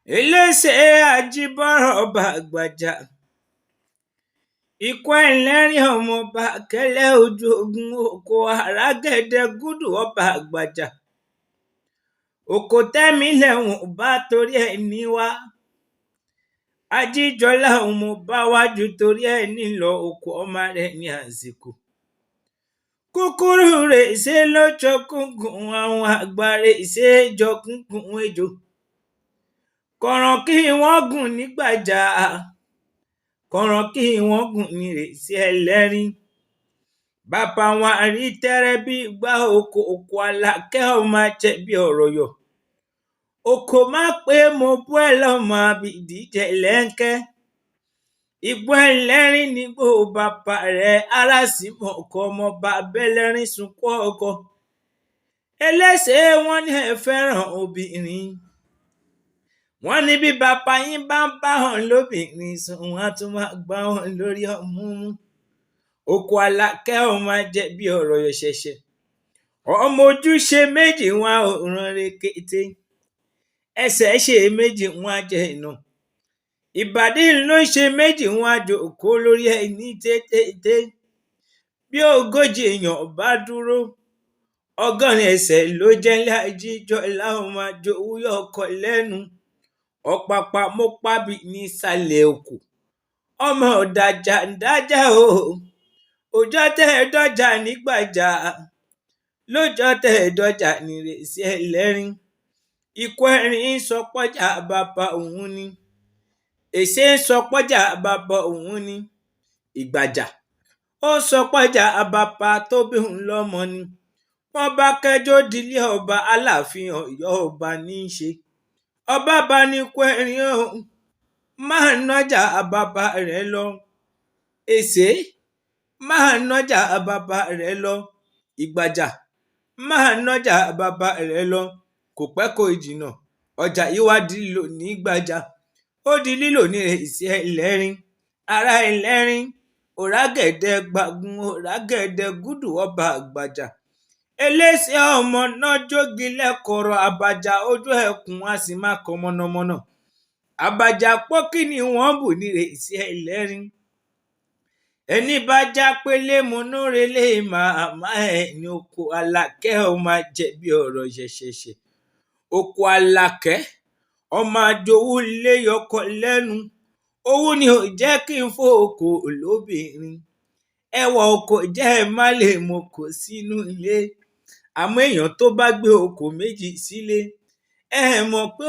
Elese Ajibọrọ bàgbàjà ikú ẹlẹ́rìn ọmọọba kẹlẹ́ ojú ogun oko àràgẹ̀dẹ̀gúdù ọba àgbàjà òkò tẹ́mi lẹ́wọ̀n bá torí ẹ̀ ní wá ajíjọlá ọmọọba wájú torí ẹ̀ nílọ òkú ọmọ rẹ̀ ní àsìkò kúkúrú rẹ̀ ṣe lójókùnkùn àwọn àgbà rẹ̀ ṣe jọkùnkùn ejò kọ̀ràn kí wọ́n gùn nígbàjà kọ̀ràn kí wọ́n gùn ní rèsí ẹlẹ́rìn bàbá wọn àrí tẹ́rẹ́ bí gbá oko Àlàkẹ́ ọmọ ajẹ́bí ọ̀rọ̀ yọ̀ oko má pé mo bú ẹ lọ́mọ àbìdí jẹ̀lẹ́ńkẹ́ igbó ẹlẹ́rìn nígbò bàbá rẹ̀ arásìmọ̀ ọkọ ọmọọba abẹ́lẹ́rìn sunkún ọkọ Elese wọn ní ẹ fẹ́ràn obìnrin wọ́n ní bí bàbá yín bá ń bá wọn lóbìnrin sùn wọ́n á tún máa gbá wọn lórí ọmú mú oko Àlàkẹ́ ọmọ ajẹ́bí ọ̀rọ̀ yọ̀ ṣẹ̀ṣẹ̀ ọmọ ojúṣe méjì wọn ò rán rekete ẹsẹ̀ ṣe méjì wọn á jẹ iná ìbàdí ló ń ṣe méjì wọn á jókòó lórí ẹni tètè bí ogójì èèyàn bá dúró ọgọ́rin ẹsẹ̀ ló jẹ́ Ajíjọlá ọmọ àjòwúyọ ọkọ lẹ́nu ọ̀pàpà mo pábì nísàlẹ̀ òkú ọmọ ọ̀dàjà ń dájà o òjọ́ tẹ́ ẹ dọ́jà nígbàjà lójọ́ tẹ́ ẹ dọ́jà nírèsí ẹlẹ́rìn ikú ẹ̀rín sọ pọ́jà bàbá òun ni èsè sọ pọ́jà bàbá òun ni ìgbàjà ó sọ pọ́jà bàbá tó bí òun lọ́mọ ni wọ́n bá kẹjọ́ dílé ọba Aláàfin Ọ̀yọ́ ọba ní í ṣe ọba bá ní ikú ẹ̀rín o máa nájà bàbá rẹ̀ lọ èsè máa nájà bàbá rẹ̀ lọ ìgbàjà máa nájà bàbá rẹ̀ lọ kò pẹ́ kò jìnnà ọjà yìí wá di lílò ní Ìgbàjà ó di lílò ní rèsí ẹlẹ́rìn ará ẹlẹ́rìn òràgẹ̀dẹ̀ gbàgùn òràgẹ̀dẹ̀ gúdù ọba àgbàjà Elese ọmọ náà jógi lẹ́kọ̀ọ́rọ̀ àbàjà ojú ẹkùn a sì máa kọ mọ̀nàmọ́ná àbàjà pọ́kì ni wọ́n bù ní rèsí ẹlẹ́rìn ẹni bá já pélé monórelé màmá ẹ̀ ní oko Àlàkẹ́ ọmọ ajẹ́bí ọ̀rọ̀ ṣẹ̀ṣẹ̀ṣẹ̀ oko Àlàkẹ́ ọmọ àjòwú lé yọkọ lẹ́nu owó ni ò jẹ́ kí n fò oko lóbìnrin ẹwà oko jẹ́ ẹ má lè mọ kò sínú ilé àmọ́ èèyàn tó bá gbé oko méjì sílé ẹ mọ̀ pé